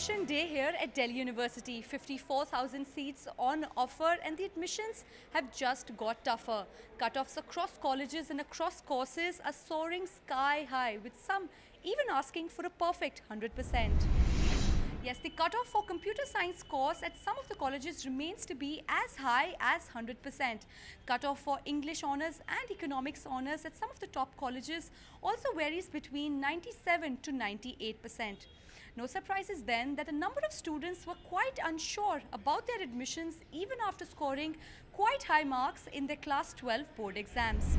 admission day here at Delhi University. 54,000 seats on offer and the admissions have just got tougher. Cutoffs across colleges and across courses are soaring sky high, with some even asking for a perfect 100%. Yes, the cutoff for computer science course at some of the colleges remains to be as high as 100%. Cutoff for English honours and economics honours at some of the top colleges also varies between 97 to 98%. No surprises then that a number of students were quite unsure about their admissions even after scoring quite high marks in their class 12 board exams.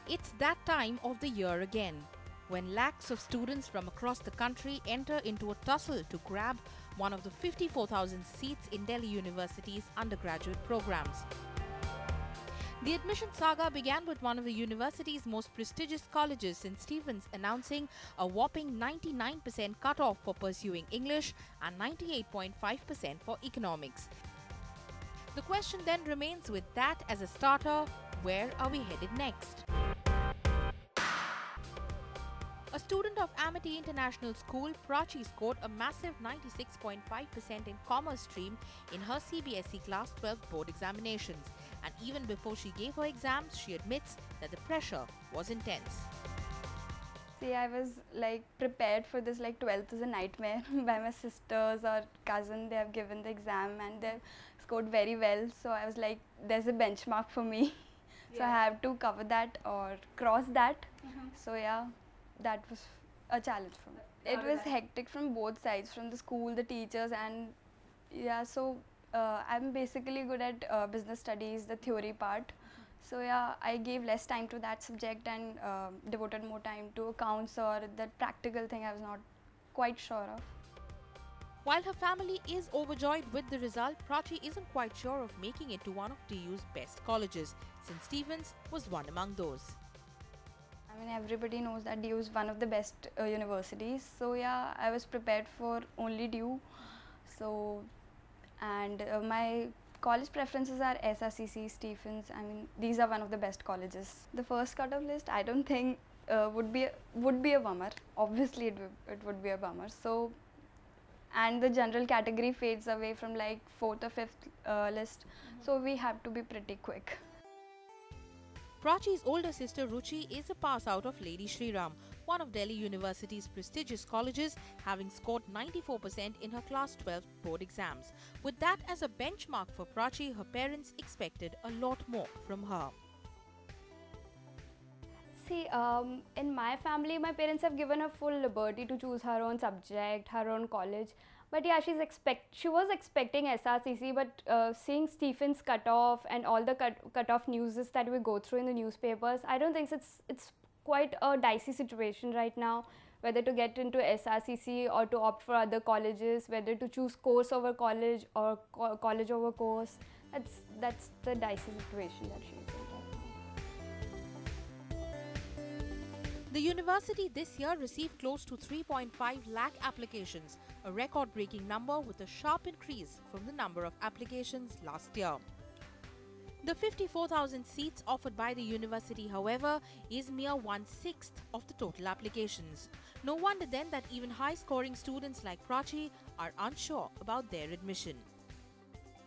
It's that time of the year again, when lakhs of students from across the country enter into a tussle to grab one of the 54,000 seats in Delhi University's undergraduate programs. The admission saga began with one of the university's most prestigious colleges, St. Stephen's, announcing a whopping 99% cutoff for pursuing English and 98.5% for economics. The question then remains, with that as a starter, where are we headed next? A student of Amity International School, Prachi scored a massive 96.5% in Commerce stream in her CBSE Class 12 board examinations. And even before she gave her exams, she admits that the pressure was intense. See, I was prepared for this, 12th is a nightmare. By my sisters or cousin, they have given the exam and they've scored very well. So I was like, there's a benchmark for me. Yeah. So I have to cover that or cross that. So yeah, that was a challenge for me. It was hectic from both sides, from the school, the teachers, and yeah, so I'm basically good at business studies, the theory part. So yeah, I gave less time to that subject and devoted more time to accounts or that practical thing I was not quite sure of. While her family is overjoyed with the result, Prachi isn't quite sure of making it to one of DU's best colleges. St. Stephen's was one among those. I mean, everybody knows that DU is one of the best universities. So yeah, I was prepared for only DU. So, and my college preferences are SRCC, Stephens. I mean, these are one of the best colleges. The first cutoff list, I don't think would be a bummer. Obviously, it would be a bummer. So, and the general category fades away from like 4th or 5th list. So we have to be pretty quick. Prachi's older sister Ruchi is a pass out of Lady Shri Ram, one of Delhi University's prestigious colleges, having scored 94% in her class 12 board exams. With that as a benchmark for Prachi, her parents expected a lot more from her. See, in my family, my parents have given her full liberty to choose her own subject, her own college. But yeah, she was expecting SRCC, but seeing Stephen's cutoff and all the cutoff news that we go through in the newspapers, I don't think it's quite a dicey situation right now, whether to get into SRCC or to opt for other colleges, whether to choose course over college or college over course. That's the dicey situation that she's in right now. The university this year received close to 3.5 lakh applications, a record-breaking number with a sharp increase from the number of applications last year. The 54,000 seats offered by the university, however, is mere 1/6 of the total applications. No wonder then that even high-scoring students like Prachi are unsure about their admission.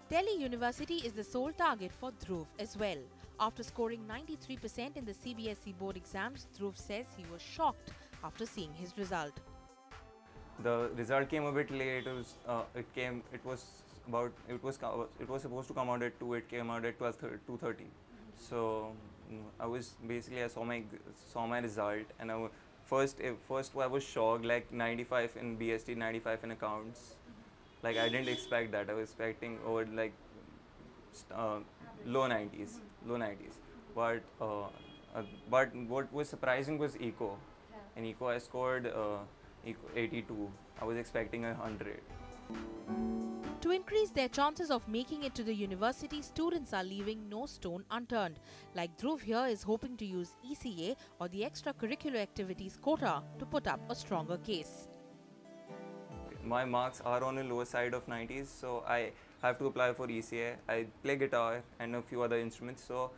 Delhi University is the sole target for Dhruv as well. After scoring 93% in the CBSE board exams, Dhruv says he was shocked after seeing his result. The result came a bit late. It was supposed to come out at 2. It came out at 2:30. So I saw my result, and first I was shocked, like 95 in BST, 95 in accounts. Like I didn't expect that. I was expecting over like low 90s. But what was surprising was eco. In eco I scored 82. I was expecting 100. To increase their chances of making it to the university, students are leaving no stone unturned. Like Dhruv here is hoping to use ECA or the extracurricular activities quota to put up a stronger case. My marks are on the lower side of 90s, so I have to apply for ECA. I play guitar and a few other instruments, so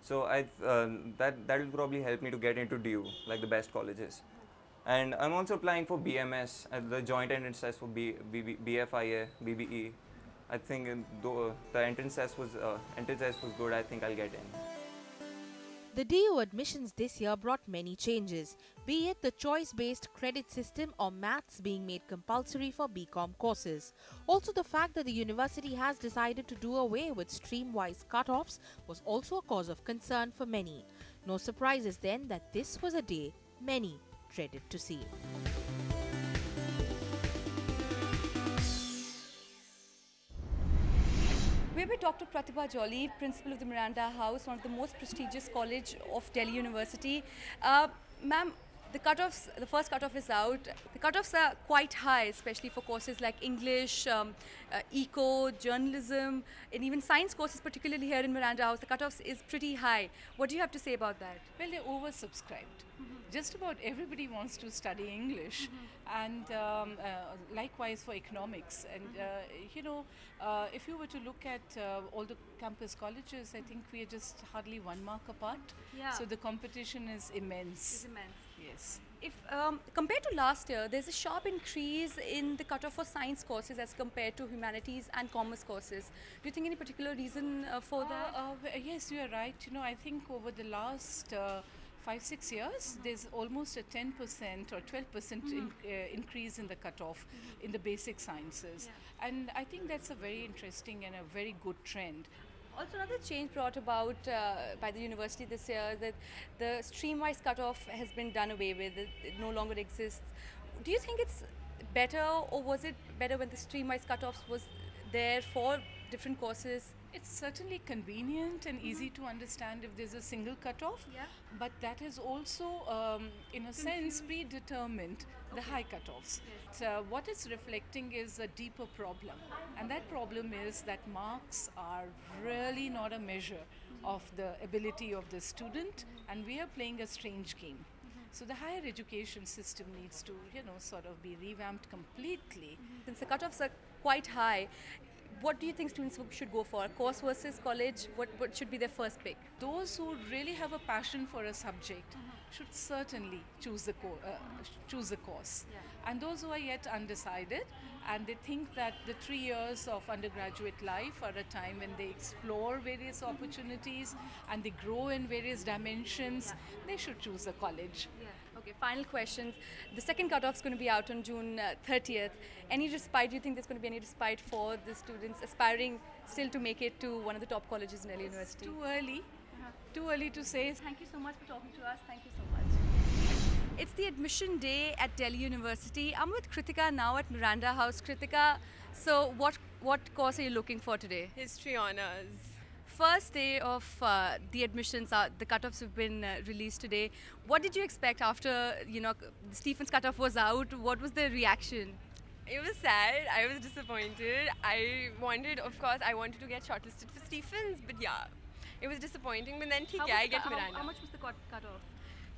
So that will probably help me to get into DU, like the best colleges. And I'm also applying for BMS, the joint entrance test for BFIA, BBE. I think though the entrance test was good, I think I'll get in. The DU admissions this year brought many changes, be it the choice-based credit system or maths being made compulsory for BCom courses. Also, the fact that the university has decided to do away with stream-wise cutoffs was also a cause of concern for many. No surprises then that this was a day many dreaded to see. We're with Dr. Pratibha Jolly, principal of the Miranda House, one of the most prestigious college of Delhi University. Ma'am, the first cutoff is out. The cutoffs are quite high, especially for courses like English, eco, journalism, and even science courses, particularly here in Miranda House. The cutoffs is pretty high. What do you have to say about that? Well, they're oversubscribed. Just about everybody wants to study English, and likewise for economics. And if you were to look at all the campus colleges, I think we are just hardly 1 mark apart. Yeah. So the competition is immense. It's immense. Yes. If compared to last year, there's a sharp increase in the cutoff for science courses as compared to humanities and commerce courses. Do you think any particular reason for that? Yes, you are right. I think over the last 5-6 years, there's almost a 10% or 12% increase in the cutoff in the basic sciences. Yeah. And I think that's a very interesting and a very good trend. Also, another change brought about by the university this year, that the stream-wise cutoff has been done away with. It no longer exists. Do you think it's better, or was it better when the stream-wise cutoffs was there for different courses? It's certainly convenient and easy to understand if there's a single cutoff, but that is also, in a sense, predetermined the high cutoffs. Yes. So what it's reflecting is a deeper problem, and that problem is that marks are really not a measure of the ability of the student, and we are playing a strange game. So the higher education system needs to, sort of be revamped completely. Since the cutoffs are quite high, what do you think students should go for? Course versus college? What should be their first pick? Those who really have a passion for a subject should certainly choose the course. Yeah. And those who are yet undecided and they think that the 3 years of undergraduate life are a time when they explore various opportunities and they grow in various dimensions, they should choose a college. Yeah. Okay, final questions. The second cutoff is going to be out on June 30th. Any respite? Do you think there's going to be any respite for the students aspiring still to make it to one of the top colleges in Delhi University? Too early to say. Thank you so much for talking to us. Thank you so much. It's the admission day at Delhi University. I'm with Kritika now at Miranda House. Kritika, so what course are you looking for today? History honors. First day of the admissions, the cutoffs have been released today. What did you expect after, Stephen's cutoff was out? What was the reaction? It was sad. I was disappointed. I wanted to get shortlisted for Stephen's, but yeah, it was disappointing. But then, I get Miranda. How much was the cutoff?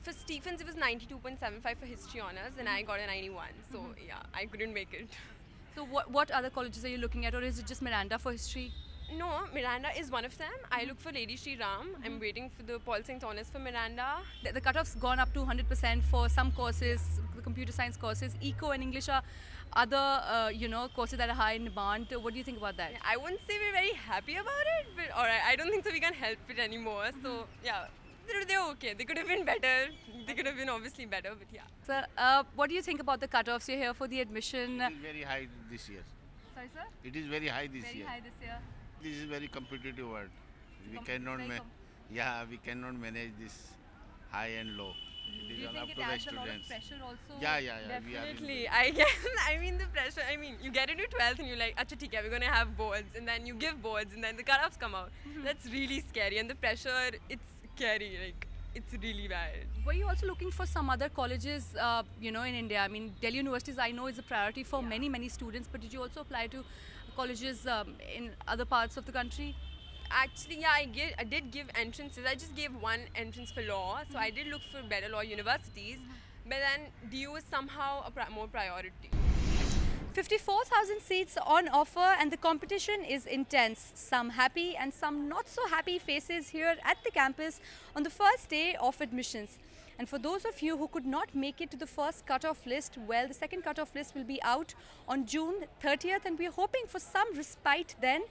For Stephen's, it was 92.75 for history honors, and I got a 91. So yeah, I couldn't make it. So what other colleges are you looking at, or is it just Miranda for history? No, Miranda is one of them. I look for Lady Shri Ram. I'm waiting for the Paul Science Honors for Miranda. The cutoff's gone up to 100% for some courses, the computer science courses. Eco and English are other, courses that are high in demand. What do you think about that? Yeah, I wouldn't say we're very happy about it, but alright, I don't think so we can help it anymore. So yeah, they're okay. They could have been better. They could have been obviously better, but yeah. So, what do you think about the cutoffs? You're here for the admission. It is very high this year. Sorry, sir? It is very high this year. Very high this year. This is very competitive world. We cannot we cannot manage this high and low. It Do is you all think up it to the adds a lot of students. pressure also? Yeah. We are Definitely. I guess. I mean, the pressure. I mean, you get into 12th and you're like, acha, theek hai, we're going to have boards. And then you give boards and then the cutoffs come out. That's really scary. And the pressure, it's scary. Like, it's really bad. Were you also looking for some other colleges, in India? I mean, Delhi universities, I know, is a priority for many students. But did you also apply to colleges in other parts of the country? Actually, yeah, I did give entrances. I just gave one entrance for law. So I did look for better law universities. But then DU is somehow a more priority. 54,000 seats on offer and the competition is intense. Some happy and some not so happy faces here at the campus on the first day of admissions. And for those of you who could not make it to the first cutoff list, well, the second cutoff list will be out on June 30th and we're hoping for some respite then.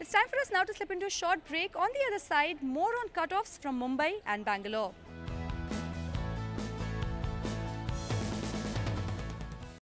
It's time for us now to slip into a short break. On the other side, more on cutoffs from Mumbai and Bangalore.